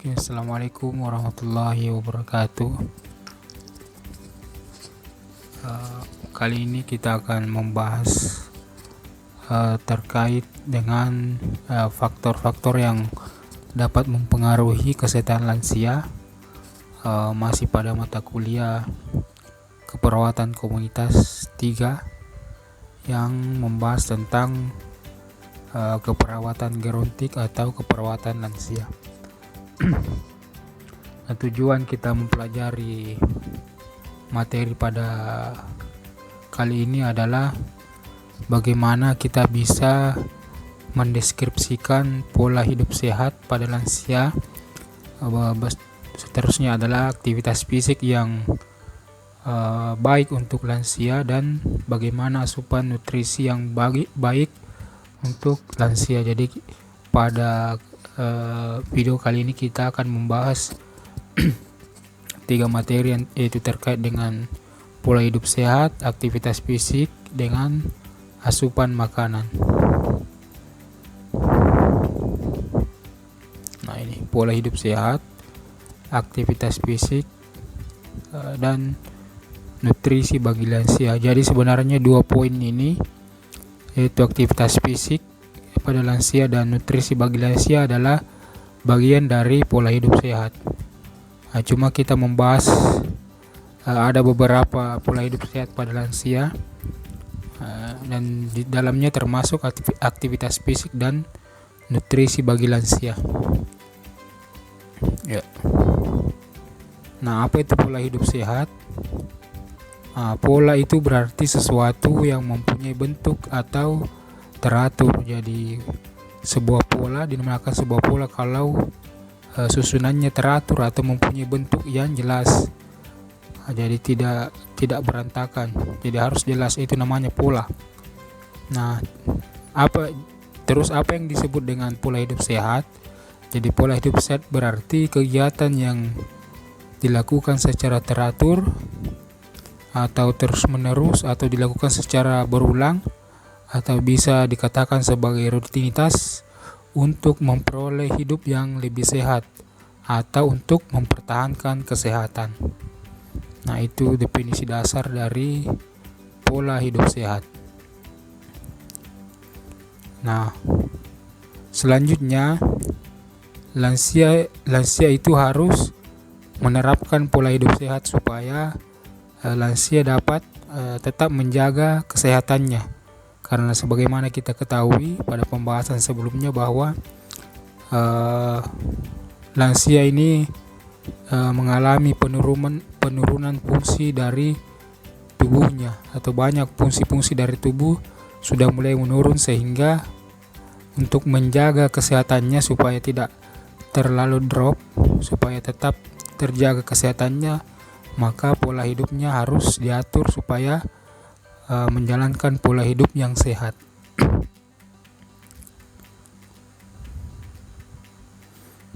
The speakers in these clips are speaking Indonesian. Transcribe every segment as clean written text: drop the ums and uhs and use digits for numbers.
Oke, Assalamualaikum warahmatullahi wabarakatuh. Kali ini kita akan membahas terkait dengan faktor-faktor yang dapat mempengaruhi kesehatan lansia. Masih pada mata kuliah keperawatan komunitas 3 yang membahas tentang keperawatan gerontik atau keperawatan lansia. Nah, tujuan kita mempelajari materi pada kali ini adalah bagaimana kita bisa mendeskripsikan pola hidup sehat pada lansia. Seterusnya adalah aktivitas fisik yang baik untuk lansia dan bagaimana asupan nutrisi yang baik untuk lansia. Jadi pada video kali ini kita akan membahas 3 materi yaitu terkait dengan pola hidup sehat, aktivitas fisik, dengan asupan makanan. Nah, ini pola hidup sehat, aktivitas fisik, dan nutrisi bagi lansia. Jadi sebenarnya 2 poin ini, yaitu aktivitas fisik pada lansia dan nutrisi bagi lansia, adalah bagian dari pola hidup sehat. Nah, cuma kita membahas ada beberapa pola hidup sehat pada lansia, dan di dalamnya termasuk aktivitas fisik dan nutrisi bagi lansia. Ya. Nah, apa itu pola hidup sehat? Pola itu berarti sesuatu yang mempunyai bentuk atau teratur. Jadi sebuah pola dinamakan sebuah pola kalau susunannya teratur atau mempunyai bentuk yang jelas. Jadi tidak berantakan. Jadi harus jelas, itu namanya pola. Nah, apa yang disebut dengan pola hidup sehat? Jadi pola hidup sehat berarti kegiatan yang dilakukan secara teratur atau terus-menerus atau dilakukan secara berulang, atau bisa dikatakan sebagai rutinitas untuk memperoleh hidup yang lebih sehat atau untuk mempertahankan kesehatan. Nah, itu definisi dasar dari pola hidup sehat. Nah, selanjutnya lansia itu harus menerapkan pola hidup sehat supaya lansia dapat tetap menjaga kesehatannya. Karena sebagaimana kita ketahui pada pembahasan sebelumnya bahwa lansia ini mengalami penurunan fungsi dari tubuhnya, atau banyak fungsi-fungsi dari tubuh sudah mulai menurun, sehingga untuk menjaga kesehatannya supaya tidak terlalu drop, supaya tetap terjaga kesehatannya, maka pola hidupnya harus diatur supaya menjalankan pola hidup yang sehat.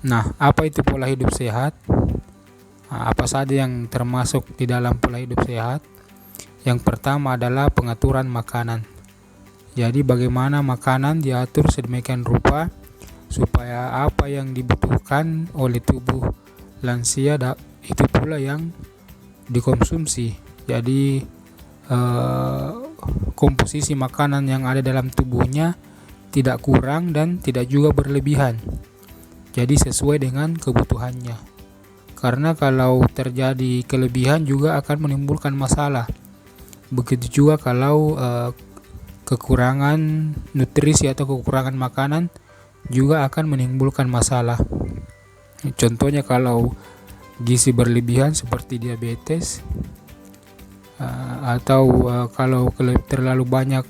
Nah, apa itu pola hidup sehat? Apa saja yang termasuk di dalam pola hidup sehat? Yang pertama adalah pengaturan makanan. Jadi bagaimana makanan diatur sedemikian rupa supaya apa yang dibutuhkan oleh tubuh lansia itu pula yang dikonsumsi. Jadi komposisi makanan yang ada dalam tubuhnya tidak kurang dan tidak juga berlebihan. Jadi sesuai dengan kebutuhannya. Karena kalau terjadi kelebihan juga akan menimbulkan masalah. Begitu juga kalau kekurangan nutrisi atau kekurangan makanan juga akan menimbulkan masalah. Contohnya kalau gizi berlebihan seperti diabetes, atau kalau terlalu banyak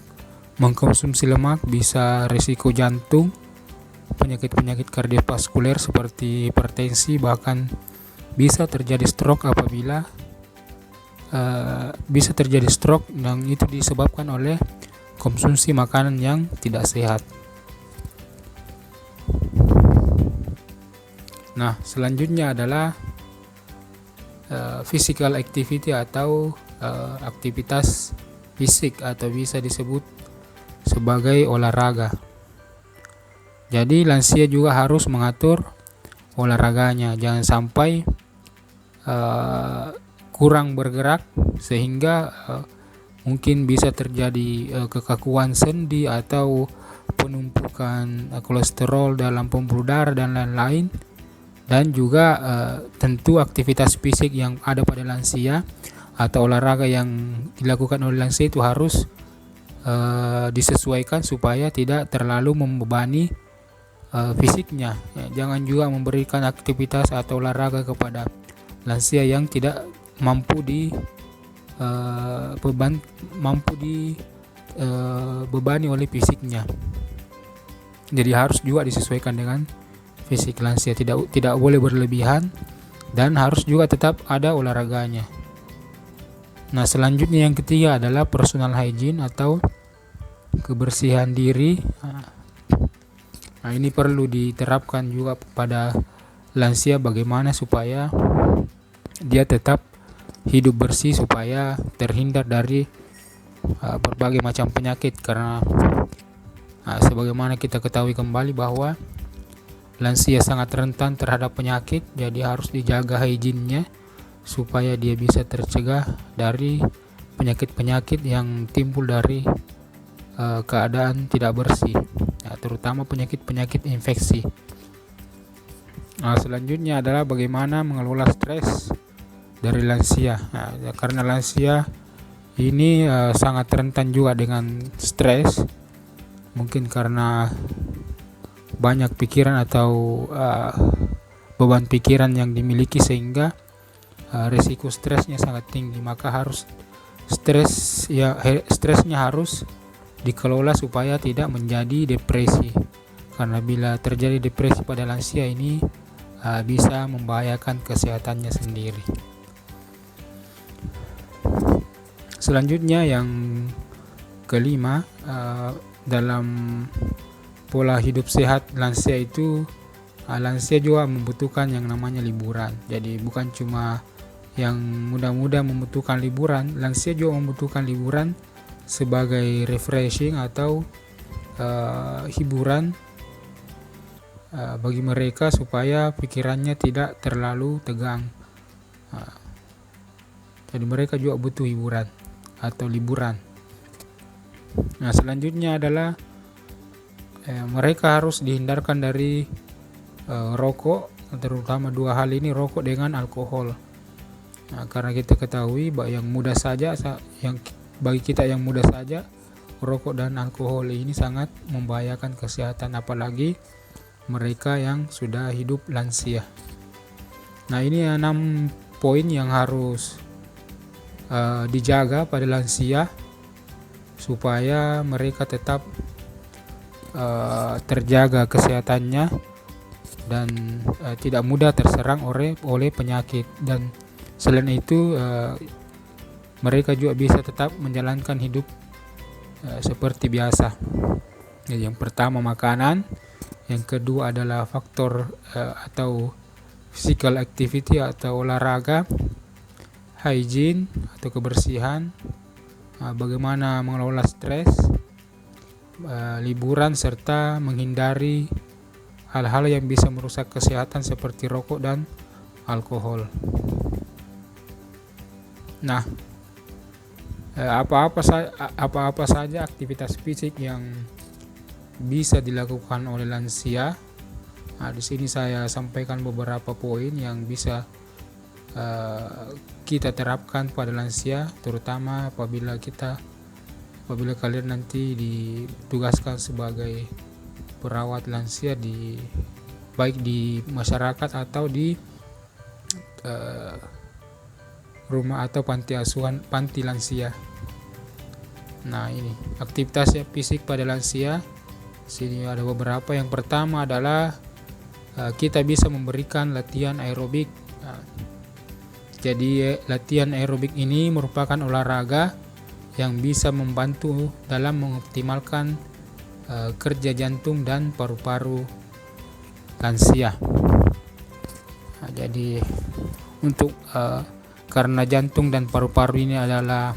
mengkonsumsi lemak bisa risiko jantung, penyakit-penyakit kardiovaskuler seperti hipertensi, bahkan bisa terjadi stroke apabila yang itu disebabkan oleh konsumsi makanan yang tidak sehat. Nah, selanjutnya adalah physical activity atau aktivitas fisik, atau bisa disebut sebagai olahraga. Jadi lansia juga harus mengatur olahraganya. Jangan sampai kurang bergerak sehingga mungkin bisa terjadi kekakuan sendi atau penumpukan kolesterol dalam pembuluh darah dan lain-lain. Dan juga tentu aktivitas fisik yang ada pada lansia atau olahraga yang dilakukan oleh lansia itu harus disesuaikan supaya tidak terlalu membebani fisiknya. Jangan juga memberikan aktivitas atau olahraga kepada lansia yang tidak mampu dibebani oleh fisiknya. Jadi harus juga disesuaikan dengan fisik lansia, tidak boleh berlebihan dan harus juga tetap ada olahraganya. Nah, selanjutnya yang ketiga adalah personal hygiene atau kebersihan diri. Nah, ini perlu diterapkan juga pada lansia, bagaimana supaya dia tetap hidup bersih, supaya terhindar dari berbagai macam penyakit. Karena sebagaimana kita ketahui kembali bahwa lansia sangat rentan terhadap penyakit, jadi harus dijaga hygiene-nya supaya dia bisa tercegah dari penyakit-penyakit yang timbul dari keadaan tidak bersih, terutama penyakit-penyakit infeksi. Selanjutnya adalah bagaimana mengelola stres dari lansia. Karena lansia ini sangat rentan juga dengan stres, mungkin karena banyak pikiran atau beban pikiran yang dimiliki sehingga risiko stresnya sangat tinggi. Maka harus stresnya harus dikelola supaya tidak menjadi depresi. Karena bila terjadi depresi pada lansia ini bisa membahayakan kesehatannya sendiri. Selanjutnya yang kelima, dalam pola hidup sehat lansia itu, lansia juga membutuhkan yang namanya liburan. Jadi bukan cuma yang muda-muda membutuhkan liburan, lansia juga membutuhkan liburan sebagai refreshing atau hiburan bagi mereka supaya pikirannya tidak terlalu tegang. Jadi mereka juga butuh hiburan atau liburan. Nah, selanjutnya adalah mereka harus dihindarkan dari rokok, terutama dua hal ini, rokok dengan alkohol. Karena kita ketahui yang muda saja, bagi kita yang muda saja, rokok dan alkohol ini sangat membahayakan kesehatan, apalagi mereka yang sudah hidup lansia. Nah, ini 6 poin yang harus dijaga pada lansia supaya mereka tetap terjaga kesehatannya dan tidak mudah terserang oleh penyakit. Dan selain itu mereka juga bisa tetap menjalankan hidup seperti biasa. Jadi yang pertama makanan, yang kedua adalah faktor atau physical activity atau olahraga, hygiene atau kebersihan, bagaimana mengelola stres, liburan, serta menghindari hal-hal yang bisa merusak kesehatan seperti rokok dan alkohol. Nah, apa-apa saja aktivitas fisik yang bisa dilakukan oleh lansia. Di sini saya sampaikan beberapa poin yang bisa kita terapkan pada lansia, terutama apabila kalian nanti ditugaskan sebagai perawat lansia baik di masyarakat atau di rumah atau panti lansia. Nah, ini aktivitas fisik pada lansia. Sini ada beberapa. Yang pertama adalah kita bisa memberikan latihan aerobik. Jadi latihan aerobik ini merupakan olahraga yang bisa membantu dalam mengoptimalkan kerja jantung dan paru-paru lansia. Nah, jadi karena jantung dan paru-paru ini adalah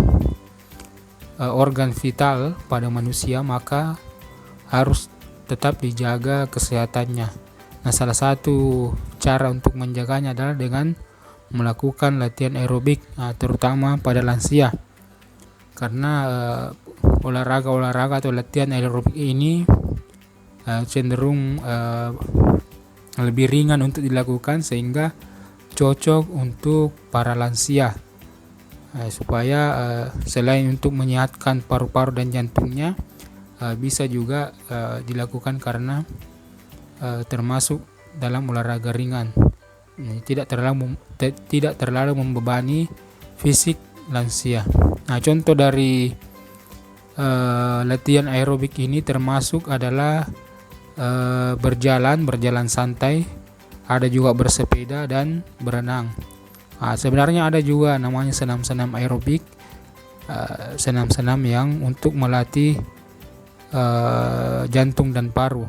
organ vital pada manusia, maka harus tetap dijaga kesehatannya. Nah, salah satu cara untuk menjaganya adalah dengan melakukan latihan aerobik, terutama pada lansia. Karena olahraga atau latihan aerobik ini cenderung lebih ringan untuk dilakukan, sehingga cocok untuk para lansia, supaya selain untuk menyehatkan paru-paru dan jantungnya, bisa juga dilakukan karena termasuk dalam olahraga ringan, tidak terlalu membebani fisik lansia. Nah, contoh dari latihan aerobik ini termasuk adalah berjalan santai, ada juga bersepeda dan berenang. Sebenarnya ada juga namanya senam-senam aerobik, senam-senam yang untuk melatih jantung dan paru.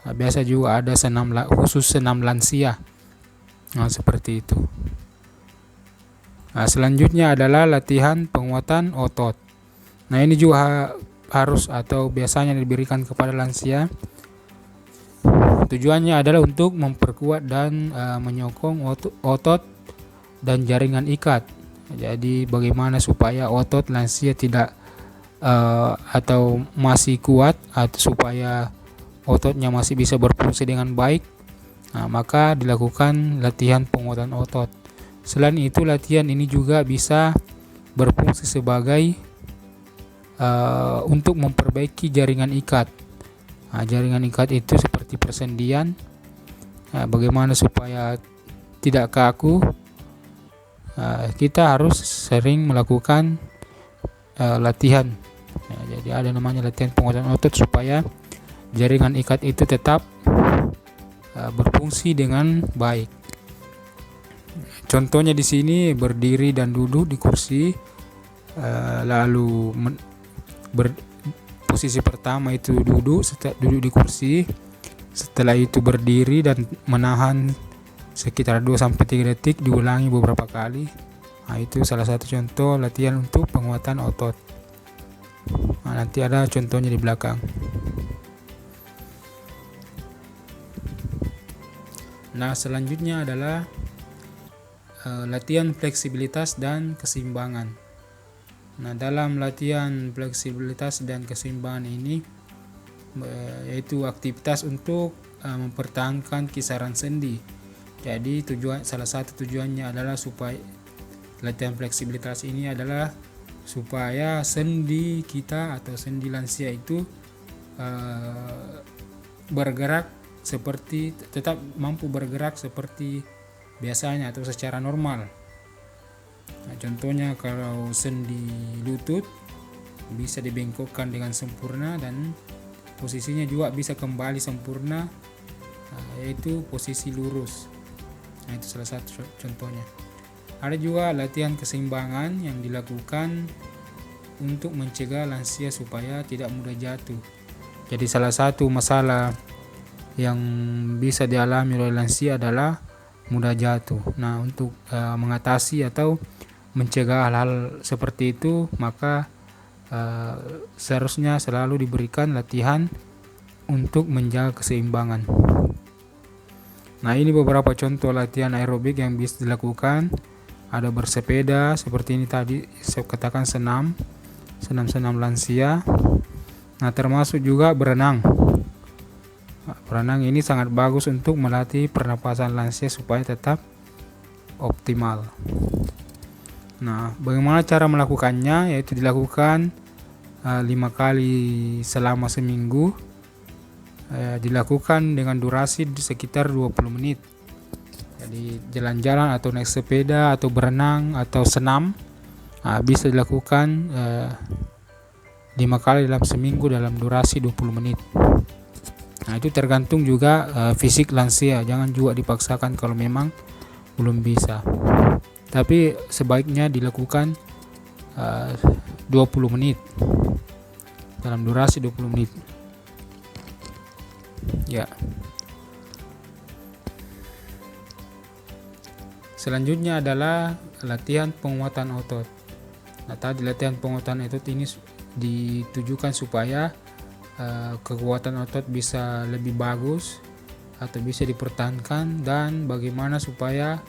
Biasa juga ada khusus senam lansia, seperti itu. Selanjutnya adalah latihan penguatan otot. Nah, ini juga harus atau biasanya diberikan kepada lansia. Tujuannya adalah untuk memperkuat dan menyokong otot dan jaringan ikat. Jadi bagaimana supaya otot lansia tidak atau masih kuat, atau supaya ototnya masih bisa berfungsi dengan baik, maka dilakukan latihan penguatan otot. Selain itu, latihan ini juga bisa berfungsi sebagai untuk memperbaiki jaringan ikat. Jaringan ikat itu seperti persendian, bagaimana supaya tidak kaku, kita harus sering melakukan latihan. Jadi ada namanya latihan penguatan otot supaya jaringan ikat itu tetap berfungsi dengan baik. Contohnya di sini berdiri dan duduk di kursi, lalu posisi pertama itu duduk di kursi, setelah itu berdiri dan menahan sekitar 2-3 detik, diulangi beberapa kali. Itu salah satu contoh latihan untuk penguatan otot. Nanti ada contohnya di belakang. Nah, selanjutnya adalah latihan fleksibilitas dan keseimbangan. Nah, dalam latihan fleksibilitas dan keseimbangan ini yaitu aktivitas untuk mempertahankan kisaran sendi. Jadi salah satu tujuannya adalah supaya latihan fleksibilitas ini adalah supaya sendi kita atau sendi lansia itu tetap mampu bergerak seperti biasanya atau secara normal. Nah, contohnya kalau sendi lutut bisa dibengkokkan dengan sempurna dan posisinya juga bisa kembali sempurna, yaitu posisi lurus. Nah, itu salah satu contohnya. Ada juga latihan keseimbangan yang dilakukan untuk mencegah lansia supaya tidak mudah jatuh. Jadi salah satu masalah yang bisa dialami oleh lansia adalah mudah jatuh. Nah, untuk mengatasi atau mencegah hal-hal seperti itu, maka seharusnya selalu diberikan latihan untuk menjaga keseimbangan. Nah, ini beberapa contoh latihan aerobik yang bisa dilakukan. Ada bersepeda seperti ini tadi saya katakan, senam lansia. Nah, termasuk juga berenang. Berenang ini sangat bagus untuk melatih pernapasan lansia supaya tetap optimal. Nah, bagaimana cara melakukannya? Yaitu dilakukan 5 kali selama seminggu, dilakukan dengan durasi sekitar 20 menit. Jadi jalan-jalan atau naik sepeda atau berenang atau senam bisa dilakukan 5 kali dalam seminggu dalam durasi 20 menit. Nah, itu tergantung juga fisik lansia, jangan juga dipaksakan kalau memang belum bisa. Tapi sebaiknya dilakukan 20 menit dalam durasi 20 menit. Ya. Selanjutnya adalah latihan penguatan otot. Nah, tadi latihan penguatan otot ini ditujukan supaya kekuatan otot bisa lebih bagus, atau bisa dipertahankan, dan bagaimana supaya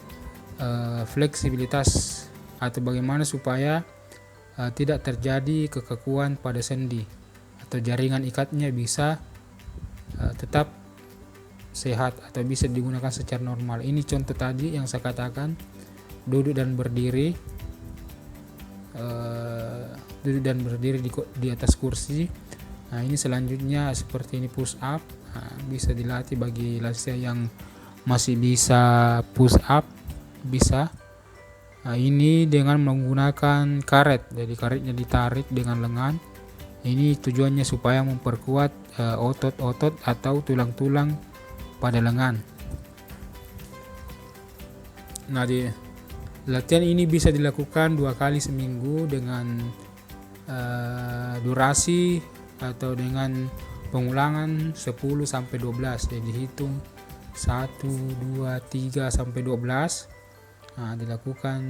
fleksibilitas atau bagaimana supaya tidak terjadi kekakuan pada sendi atau jaringan ikatnya bisa tetap sehat atau bisa digunakan secara normal. Ini contoh tadi yang saya katakan, duduk dan berdiri, di atas kursi. Nah, ini selanjutnya seperti ini, push up. Nah, bisa dilatih bagi lansia yang masih bisa push up, bisa. Nah, ini dengan menggunakan karet, jadi karetnya ditarik dengan lengan. Ini tujuannya supaya memperkuat otot-otot atau tulang-tulang pada lengan. Nah, latihan ini bisa dilakukan 2 kali seminggu dengan durasi atau dengan pengulangan 10 sampai 12. Jadi hitung 1, 2, 3 sampai 12. Nah, dilakukan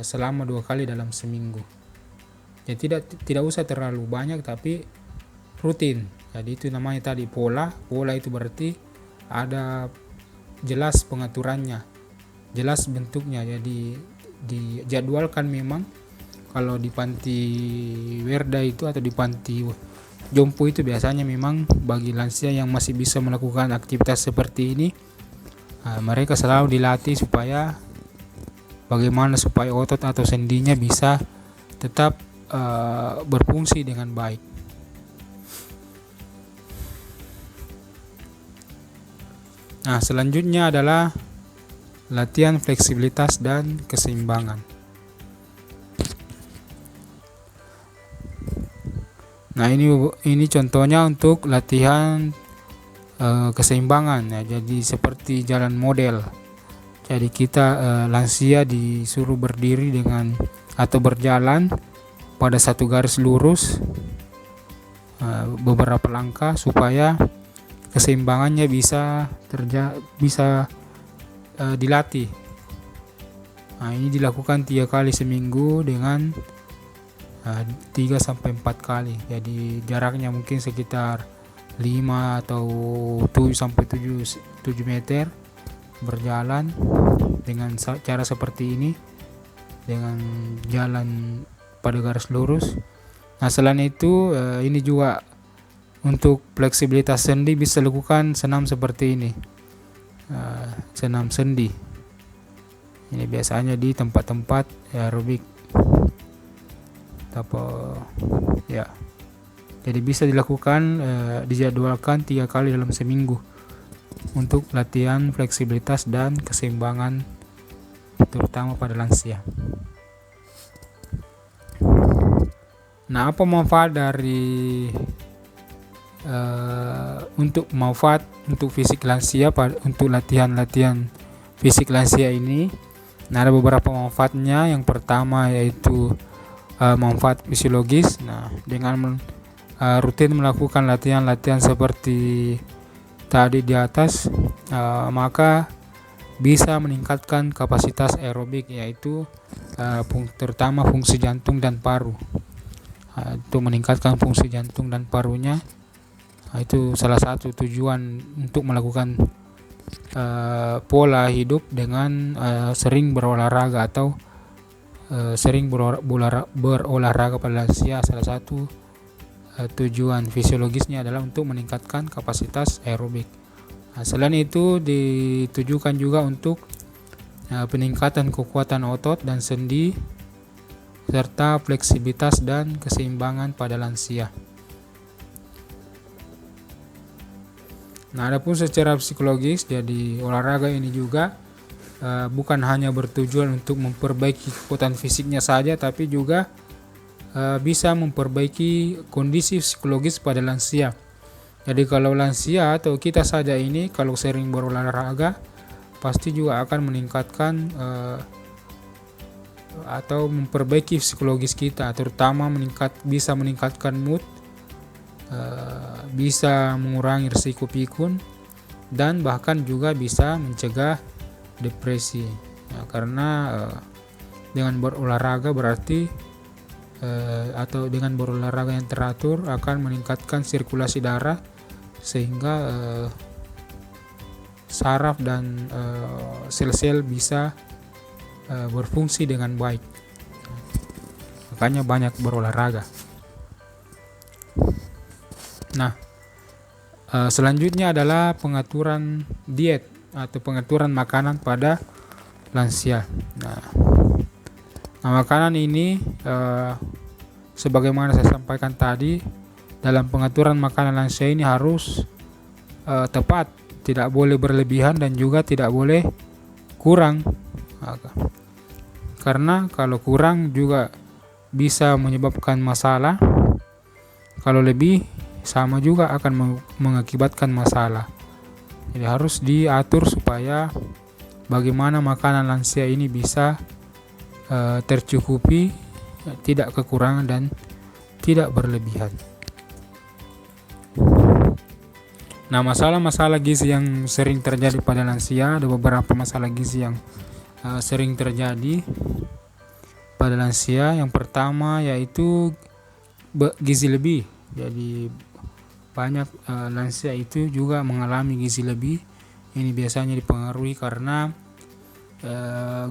selama 2 kali dalam seminggu. Ya, tidak usah terlalu banyak, tapi rutin. Jadi itu namanya tadi pola itu berarti ada jelas pengaturannya, jelas bentuknya. Jadi dijadwalkan. Memang kalau di panti Werda itu atau di panti jompo itu biasanya memang bagi lansia yang masih bisa melakukan aktivitas seperti ini, mereka selalu dilatih supaya bagaimana supaya otot atau sendinya bisa tetap berfungsi dengan baik. Nah, selanjutnya adalah latihan fleksibilitas dan keseimbangan. Nah, ini contohnya untuk latihan keseimbangan ya. Jadi seperti jalan model. Jadi kita lansia disuruh berdiri dengan atau berjalan pada satu garis lurus beberapa langkah supaya keseimbangannya bisa dilatih. Nah, ini dilakukan 3 kali seminggu dengan 3 sampai 4 kali. Jadi jaraknya mungkin sekitar 5 atau 7 sampai 7 meter berjalan dengan cara seperti ini, dengan jalan pada garis lurus. Nah, selain itu ini juga untuk fleksibilitas sendi bisa lakukan senam seperti ini, senam sendi. Ini biasanya di tempat-tempat aerobik ya. Jadi bisa dilakukan, dijadwalkan 3 kali dalam seminggu untuk latihan fleksibilitas dan keseimbangan, terutama pada lansia. Nah, apa manfaat dari untuk fisik lansia, untuk latihan fisik lansia ini? Nah, ada beberapa manfaatnya. Yang pertama yaitu manfaat fisiologis. Nah, dengan rutin melakukan latihan-latihan seperti tadi di atas, maka bisa meningkatkan kapasitas aerobik, yaitu terutama fungsi jantung dan paru. Untuk meningkatkan fungsi jantung dan parunya, itu salah satu tujuan untuk melakukan pola hidup dengan sering berolahraga atau sering berolahraga pada lansia. Salah satu tujuan fisiologisnya adalah untuk meningkatkan kapasitas aerobik. Nah, selain itu ditujukan juga untuk peningkatan kekuatan otot dan sendi serta fleksibilitas dan keseimbangan pada lansia. Nah, adapun secara psikologis, jadi olahraga ini juga bukan hanya bertujuan untuk memperbaiki kekuatan fisiknya saja, tapi juga bisa memperbaiki kondisi psikologis pada lansia. Jadi kalau lansia atau kita saja ini kalau sering berolahraga, pasti juga akan meningkatkan atau memperbaiki psikologis kita, terutama bisa meningkatkan mood, bisa mengurangi risiko pikun, dan bahkan juga bisa mencegah depresi. Ya, karena dengan berolahraga berarti atau dengan berolahraga yang teratur akan meningkatkan sirkulasi darah, sehingga saraf dan sel-sel bisa berfungsi dengan baik. Makanya banyak berolahraga. Nah, selanjutnya adalah pengaturan diet atau pengaturan makanan pada lansia. Nah, makanan ini sebagaimana saya sampaikan tadi, dalam pengaturan makanan lansia ini harus tepat, tidak boleh berlebihan dan juga tidak boleh kurang. Karena kalau kurang juga bisa menyebabkan masalah, kalau lebih sama juga akan mengakibatkan masalah. Jadi harus diatur supaya bagaimana makanan lansia ini bisa tercukupi, tidak kekurangan dan tidak berlebihan. Nah, masalah-masalah gizi yang sering terjadi pada lansia, ada beberapa masalah gizi yang sering terjadi pada lansia. Yang pertama yaitu gizi lebih. Jadi banyak lansia itu juga mengalami gizi lebih. Ini biasanya dipengaruhi karena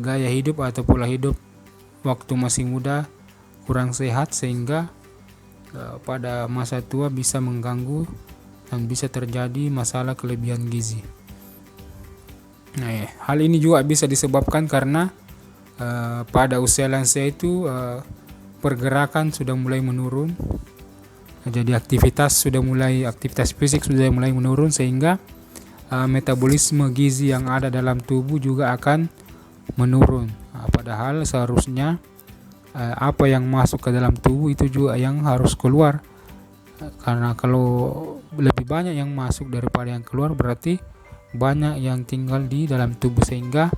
gaya hidup atau pola hidup waktu masih muda kurang sehat, sehingga pada masa tua bisa mengganggu dan bisa terjadi masalah kelebihan gizi. Nah, hal ini juga bisa disebabkan karena pada usia lansia itu pergerakan sudah mulai menurun. Jadi aktivitas fisik sudah mulai menurun, sehingga metabolisme gizi yang ada dalam tubuh juga akan menurun. Padahal seharusnya apa yang masuk ke dalam tubuh itu juga yang harus keluar. Karena kalau lebih banyak yang masuk daripada yang keluar, berarti banyak yang tinggal di dalam tubuh, sehingga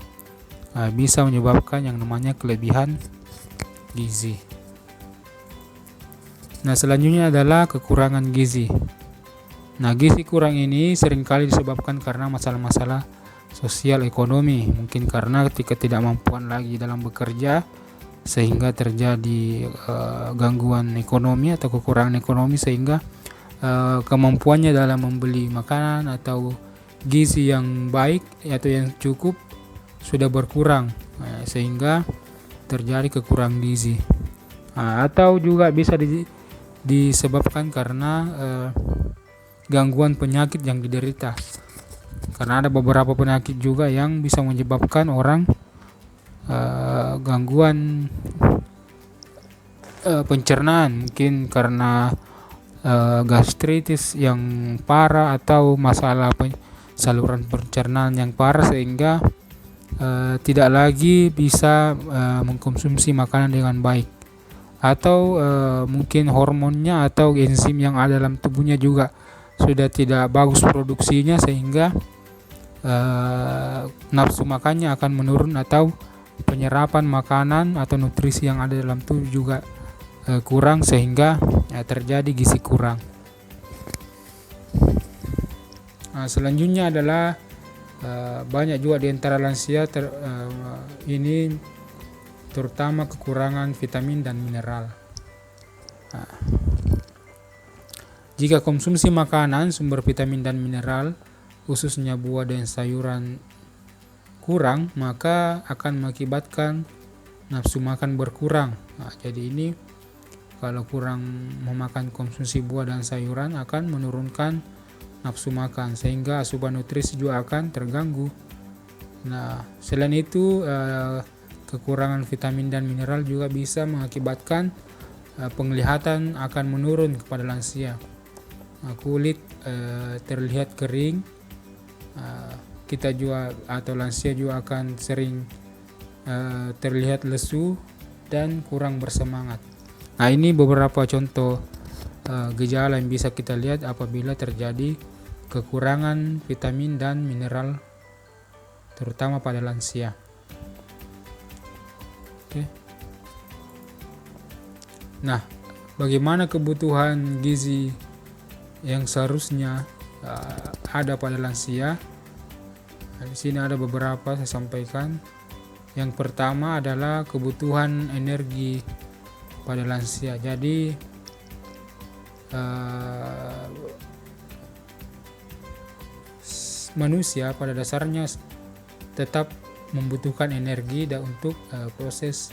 bisa menyebabkan yang namanya kelebihan gizi. Nah, selanjutnya adalah kekurangan gizi. Nah, gizi kurang ini seringkali disebabkan karena masalah-masalah sosial ekonomi. Mungkin karena ketidakmampuan lagi dalam bekerja, sehingga terjadi gangguan ekonomi atau kekurangan ekonomi, sehingga kemampuannya dalam membeli makanan atau gizi yang baik atau yang cukup sudah berkurang, sehingga terjadi kekurangan gizi. Atau juga bisa disebabkan karena gangguan penyakit yang diderita. Karena ada beberapa penyakit juga yang bisa menyebabkan orang gangguan pencernaan, mungkin karena gastritis yang parah atau masalah saluran pencernaan yang parah, sehingga tidak lagi bisa mengkonsumsi makanan dengan baik. Atau mungkin hormonnya atau enzim yang ada dalam tubuhnya juga sudah tidak bagus produksinya, sehingga nafsu makannya akan menurun, atau penyerapan makanan atau nutrisi yang ada dalam tubuh juga kurang, sehingga terjadi gizi kurang. Selanjutnya adalah banyak juga di antara lansia ini terutama kekurangan vitamin dan mineral. Jika konsumsi makanan sumber vitamin dan mineral, khususnya buah dan sayuran, kurang, maka akan mengakibatkan nafsu makan berkurang. Jadi ini kalau kurang memakan konsumsi buah dan sayuran akan menurunkan nafsu makan, sehingga asupan nutrisi juga akan terganggu. Nah, selain itu kekurangan vitamin dan mineral juga bisa mengakibatkan penglihatan akan menurun kepada lansia. Kulit terlihat kering, kita juga atau lansia juga akan sering terlihat lesu dan kurang bersemangat. Nah, ini beberapa contoh gejala yang bisa kita lihat apabila terjadi kekurangan vitamin dan mineral, terutama pada lansia. Nah, bagaimana kebutuhan gizi yang seharusnya ada pada lansia? Di sini ada beberapa saya sampaikan. Yang pertama adalah kebutuhan energi pada lansia. Jadi manusia pada dasarnya tetap membutuhkan energi dan untuk proses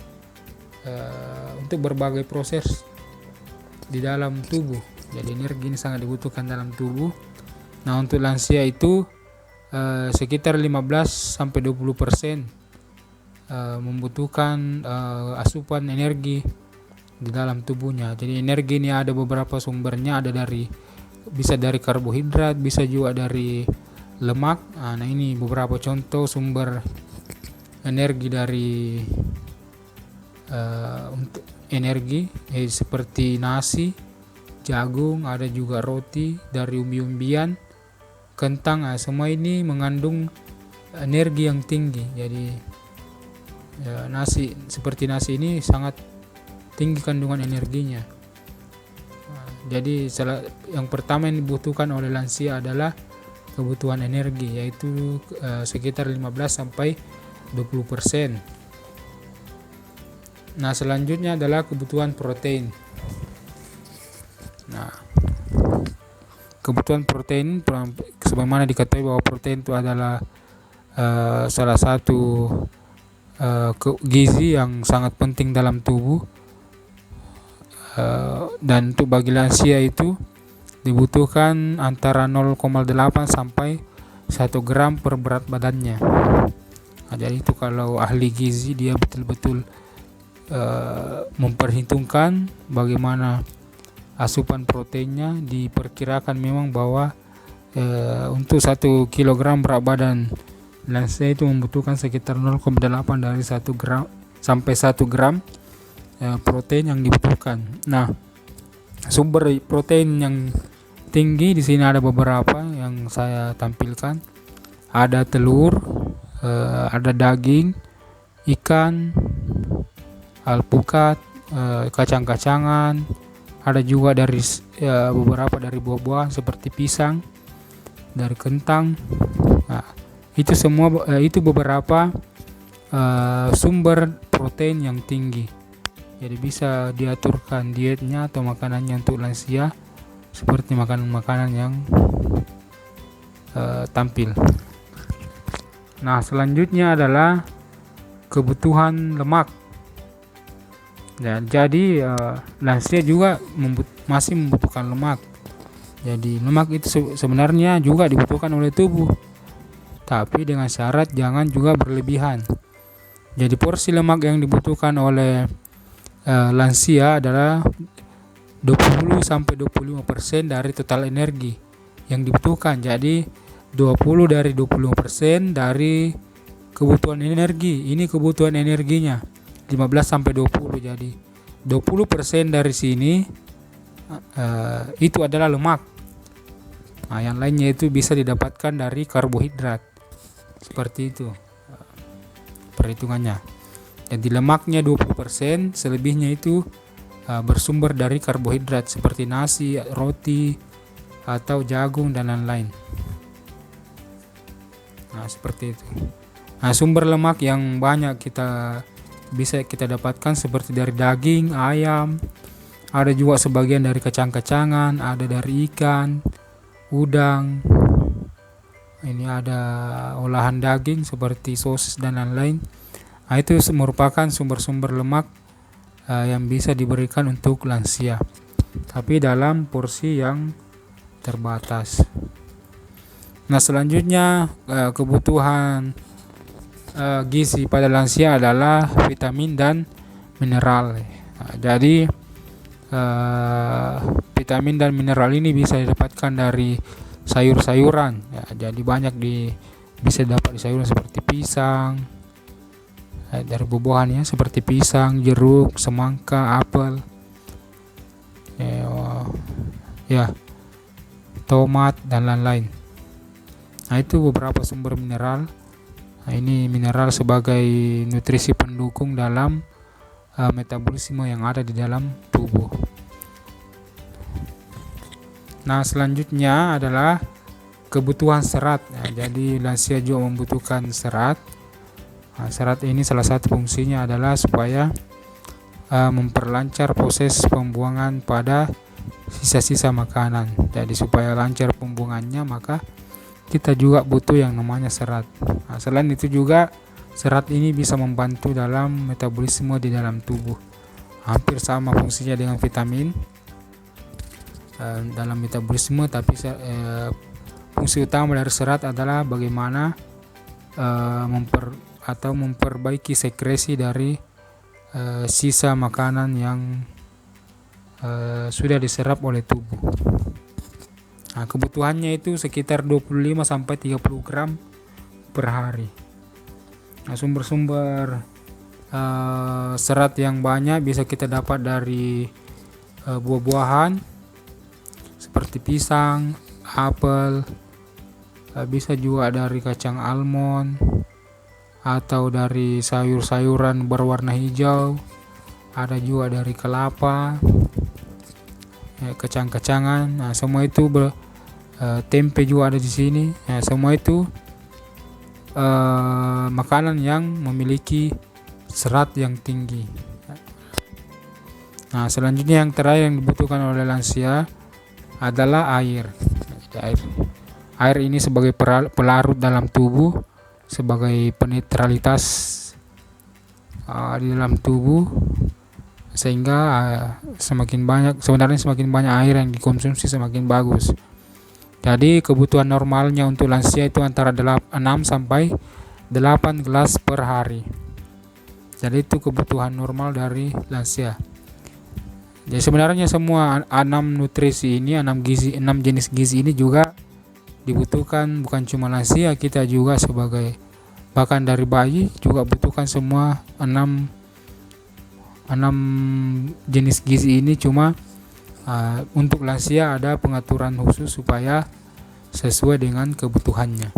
untuk berbagai proses di dalam tubuh. Jadi energi ini sangat dibutuhkan dalam tubuh. Nah, untuk lansia itu sekitar 15-20% membutuhkan asupan energi di dalam tubuhnya. Jadi energi ini ada beberapa sumbernya, bisa dari karbohidrat, bisa juga dari lemak. Nah, ini beberapa contoh sumber energi dari untuk energi seperti nasi, jagung, ada juga roti dari umbi-umbian, kentang. Semua ini mengandung energi yang tinggi. Jadi seperti nasi ini sangat tinggi kandungan energinya. Jadi yang pertama yang dibutuhkan oleh lansia adalah kebutuhan energi, yaitu sekitar 15-20%. Nah, selanjutnya adalah kebutuhan protein. Nah, kebutuhan protein sebagaimana diketahui bahwa protein itu adalah salah satu gizi yang sangat penting dalam tubuh, dan untuk bagi lansia itu dibutuhkan antara 0,8 sampai 1 gram per berat badannya. Nah, jadi itu kalau ahli gizi dia betul-betul memperhitungkan bagaimana asupan proteinnya. Diperkirakan memang bahwa untuk 1 kilogram berat badan lansia itu membutuhkan sekitar 0,8 dari 1 gram sampai 1 gram protein yang dibutuhkan. Nah, sumber protein yang tinggi di sini ada beberapa yang saya tampilkan. Ada telur, ada daging, ikan, alpukat, kacang-kacangan, ada juga dari beberapa dari buah-buahan seperti pisang, dari kentang. Nah, itu semua itu beberapa sumber protein yang tinggi. Jadi bisa diaturkan dietnya atau makanannya untuk lansia seperti makanan-makanan yang tampil. Nah, selanjutnya adalah kebutuhan lemak. Dan jadi lansia juga masih membutuhkan lemak. Jadi lemak itu sebenarnya juga dibutuhkan oleh tubuh, tapi dengan syarat jangan juga berlebihan. Jadi porsi lemak yang dibutuhkan oleh lansia adalah 20-25% dari total energi yang dibutuhkan. Jadi 20 dari 25% dari kebutuhan energi. Ini kebutuhan energinya 15-20. Jadi 20% dari sini itu adalah lemak. Nah, yang lainnya itu bisa didapatkan dari karbohidrat. Seperti itu perhitungannya. Jadi lemaknya 20%, selebihnya itu bersumber dari karbohidrat seperti nasi, roti, atau jagung dan lain-lain. Nah, seperti itu. Nah, sumber lemak yang banyak bisa kita dapatkan seperti dari daging, ayam, ada juga sebagian dari kacang-kacangan, ada dari ikan, udang. Ini ada olahan daging seperti sosis dan lain-lain. Nah, itu merupakan sumber-sumber lemak yang bisa diberikan untuk lansia, tapi dalam porsi yang terbatas. Nah, selanjutnya kebutuhan gizi pada lansia adalah vitamin dan mineral. Nah, jadi vitamin dan mineral ini bisa didapatkan dari sayur-sayuran. Ya, jadi banyak bisa dapat di sayuran seperti pisang, dari buah-buahan seperti pisang, jeruk, semangka, apel, tomat dan lain-lain. Nah, itu beberapa sumber mineral. Nah, ini mineral sebagai nutrisi pendukung dalam metabolisme yang ada di dalam tubuh. Nah, selanjutnya adalah kebutuhan serat. Nah, jadi lansia juga membutuhkan serat. Nah, serat ini salah satu fungsinya adalah supaya memperlancar proses pembuangan pada sisa-sisa makanan. Jadi supaya lancar pembuangannya, maka kita juga butuh yang namanya serat. Nah, selain itu juga serat ini bisa membantu dalam metabolisme di dalam tubuh. Hampir sama fungsinya dengan vitamin dalam metabolisme, tapi fungsi utama dari serat adalah bagaimana memperbaiki sekresi dari sisa makanan yang sudah diserap oleh tubuh. Nah, kebutuhannya itu sekitar 25-30 gram per hari. Nah, sumber-sumber serat yang banyak bisa kita dapat dari buah-buahan seperti pisang, apel, bisa juga dari kacang almond atau dari sayur-sayuran berwarna hijau, ada juga dari kelapa, kacang-kacangan. Nah, semua itu tempe juga ada di sini. Nah, semua itu makanan yang memiliki serat yang tinggi. Nah, selanjutnya yang terakhir yang dibutuhkan oleh lansia adalah air. Air ini sebagai pelarut dalam tubuh, sebagai penetralitas di dalam tubuh, sehingga semakin banyak air yang dikonsumsi semakin bagus. Jadi kebutuhan normalnya untuk lansia itu antara 6 sampai 8 gelas per hari. Jadi itu kebutuhan normal dari lansia. Jadi sebenarnya semua 6 nutrisi ini, 6 jenis gizi ini juga dibutuhkan bukan cuma lansia, kita juga sebagai bahkan dari bayi juga butuhkan semua 6 jenis gizi ini. Cuma untuk lansia ada pengaturan khusus supaya sesuai dengan kebutuhannya,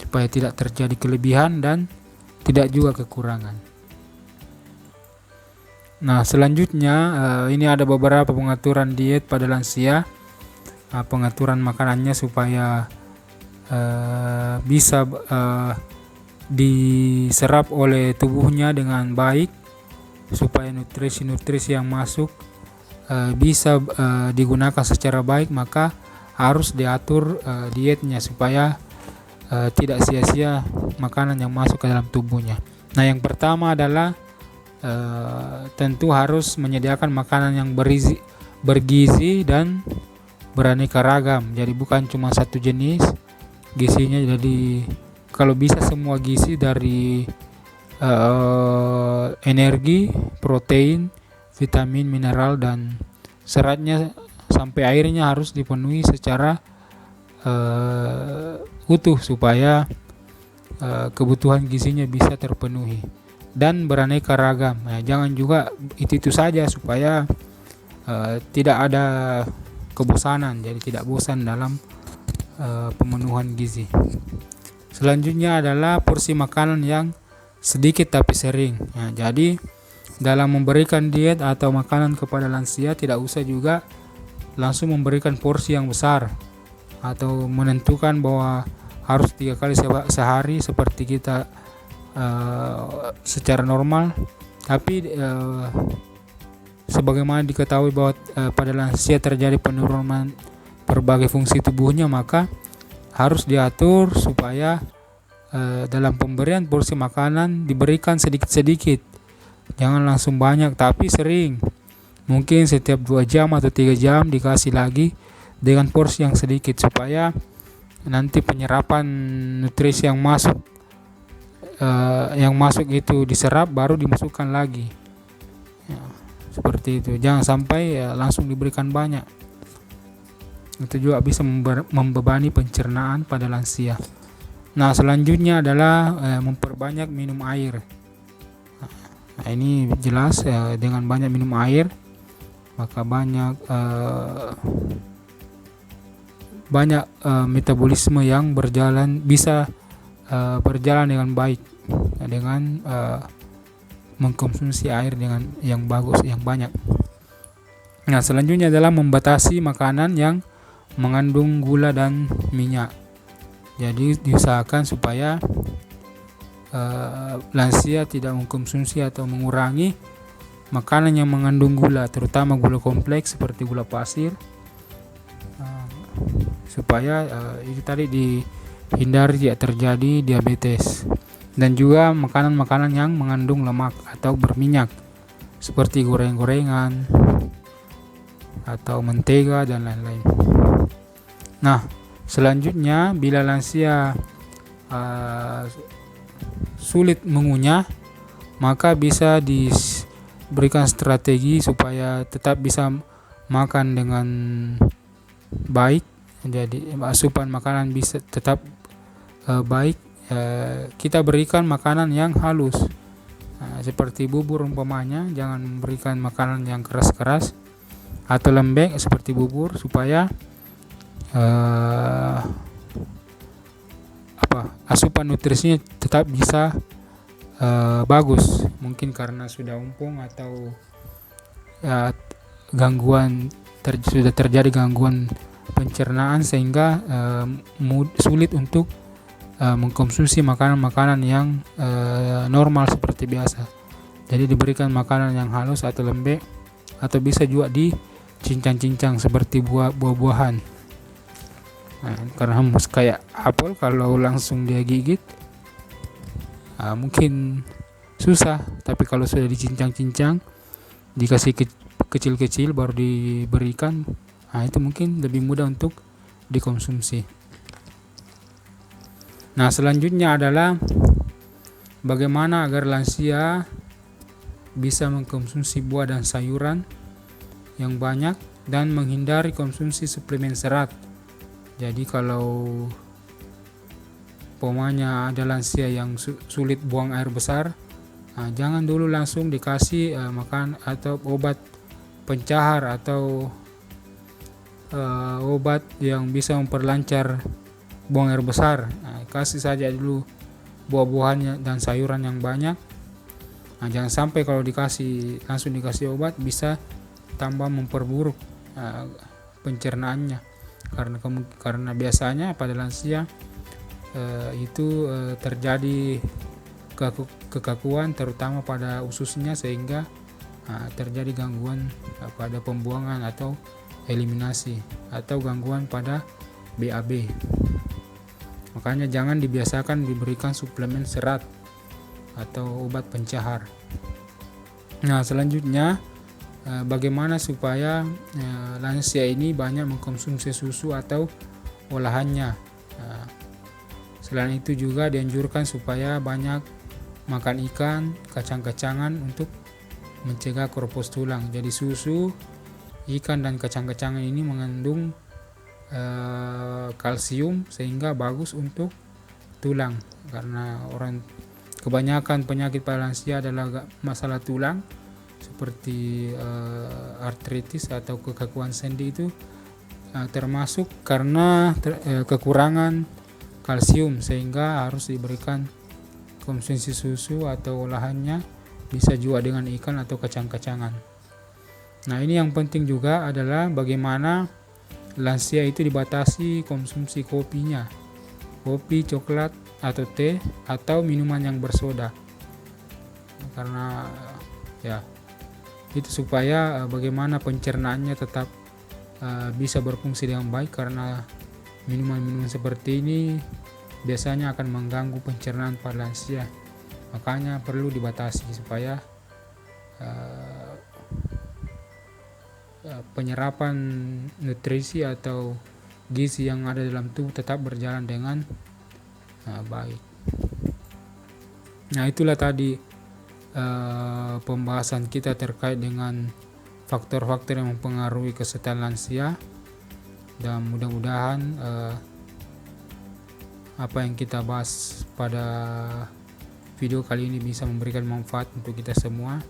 supaya tidak terjadi kelebihan dan tidak juga kekurangan. Nah, selanjutnya ini ada beberapa pengaturan diet pada lansia, pengaturan makanannya supaya bisa diserap oleh tubuhnya dengan baik, supaya nutrisi-nutrisi yang masuk bisa digunakan secara baik. Maka harus diatur dietnya supaya tidak sia-sia makanan yang masuk ke dalam tubuhnya. Nah, yang pertama adalah tentu harus menyediakan makanan yang bergizi dan beraneka ragam. Jadi bukan cuma satu jenis gizinya. Jadi kalau bisa semua gizi dari energi, protein, vitamin, mineral, dan seratnya sampai airnya harus dipenuhi secara utuh supaya kebutuhan gizinya bisa terpenuhi dan beraneka ragam. Nah, jangan juga itu saja, supaya tidak ada kebosanan, jadi tidak bosan dalam pemenuhan gizi. Selanjutnya adalah porsi makanan yang sedikit tapi sering. Nah, jadi dalam memberikan diet atau makanan kepada lansia tidak usah juga langsung memberikan porsi yang besar atau menentukan bahwa harus 3 kali sehari seperti kita secara normal. Tapi sebagaimana diketahui bahwa pada lansia terjadi penurunan berbagai fungsi tubuhnya, maka harus diatur supaya dalam pemberian porsi makanan diberikan sedikit-sedikit, jangan langsung banyak tapi sering. Mungkin setiap 2 jam atau 3 jam dikasih lagi dengan porsi yang sedikit, supaya nanti penyerapan nutrisi yang masuk itu diserap baru dimasukkan lagi ya, seperti itu. Jangan sampai langsung diberikan banyak, itu juga bisa membebani pencernaan pada lansia. Nah, selanjutnya adalah memperbanyak minum air. Nah, ini jelas dengan banyak minum air maka banyak metabolisme yang bisa berjalan dengan baik dengan mengkonsumsi air dengan yang bagus, yang banyak. Nah, selanjutnya adalah membatasi makanan yang mengandung gula dan minyak. Jadi diusahakan supaya lansia tidak mengkonsumsi atau mengurangi makanan yang mengandung gula, terutama gula kompleks seperti gula pasir, supaya itu tadi dihindari tidak terjadi diabetes. Dan juga makanan-makanan yang mengandung lemak atau berminyak seperti goreng-gorengan atau mentega dan lain-lain. Nah, selanjutnya bila lansia sulit mengunyah, maka bisa diberikan strategi supaya tetap bisa makan dengan baik. Jadi asupan makanan bisa tetap baik. Kita berikan makanan yang halus, seperti bubur umpamanya. Jangan memberikan makanan yang keras-keras atau lembek seperti bubur, supaya asupan nutrisinya tetap bisa bagus. Mungkin karena sudah umpung atau sudah terjadi gangguan pencernaan sehingga sulit untuk mengkonsumsi makanan-makanan yang normal seperti biasa. Jadi diberikan makanan yang halus atau lembek, atau bisa juga dicincang-cincang seperti buah-buahan. Karena kayak apel, kalau langsung dia gigit mungkin susah, tapi kalau sudah dicincang-cincang, dikasih kecil-kecil baru diberikan, itu mungkin lebih mudah untuk dikonsumsi. Nah, selanjutnya adalah bagaimana agar lansia bisa mengkonsumsi buah dan sayuran yang banyak dan menghindari konsumsi suplemen serat. Jadi kalau umpamanya ada lansia yang sulit buang air besar, jangan dulu langsung dikasih makan atau obat pencahar atau obat yang bisa memperlancar buang air besar. Kasih saja dulu buah-buahannya dan sayuran yang banyak. Jangan sampai kalau langsung dikasih obat bisa tambah memperburuk pencernaannya, karena biasanya pada lansia itu terjadi kekakuan terutama pada ususnya, sehingga terjadi gangguan pada pembuangan atau eliminasi, atau gangguan pada BAB. Makanya jangan dibiasakan diberikan suplemen serat atau obat pencahar. Nah, selanjutnya bagaimana supaya lansia ini banyak mengkonsumsi susu atau olahannya. Selain itu juga dianjurkan supaya banyak makan ikan, kacang-kacangan untuk mencegah keropos tulang. Jadi susu, ikan dan kacang-kacangan ini mengandung kalsium sehingga bagus untuk tulang, karena kebanyakan penyakit pada lansia adalah masalah tulang seperti artritis atau kekakuan sendi, itu termasuk karena kekurangan kalsium, sehingga harus diberikan konsumsi susu atau olahannya, bisa juga dengan ikan atau kacang-kacangan. Nah, ini yang penting juga adalah bagaimana lansia itu dibatasi konsumsi kopinya, kopi, coklat atau teh, atau minuman yang bersoda, karena itu supaya bagaimana pencernaannya tetap bisa berfungsi dengan baik, karena minuman-minuman seperti ini biasanya akan mengganggu pencernaan pada lansia. Makanya perlu dibatasi supaya penyerapan nutrisi atau gizi yang ada dalam tubuh tetap berjalan dengan baik. Nah, itulah tadi pembahasan kita terkait dengan faktor-faktor yang mempengaruhi kesehatan lansia, dan mudah-mudahan apa yang kita bahas pada video kali ini bisa memberikan manfaat untuk kita semua.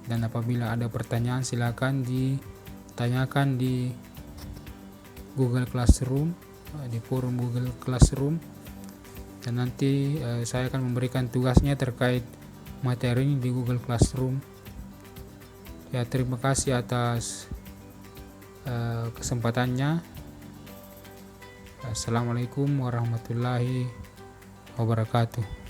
Dan apabila ada pertanyaan, silakan ditanyakan di Google Classroom, di forum Google Classroom, dan nanti saya akan memberikan tugasnya terkait materi ini di Google Classroom. Ya, terima kasih atas kesempatannya. Assalamualaikum warahmatullahi wabarakatuh.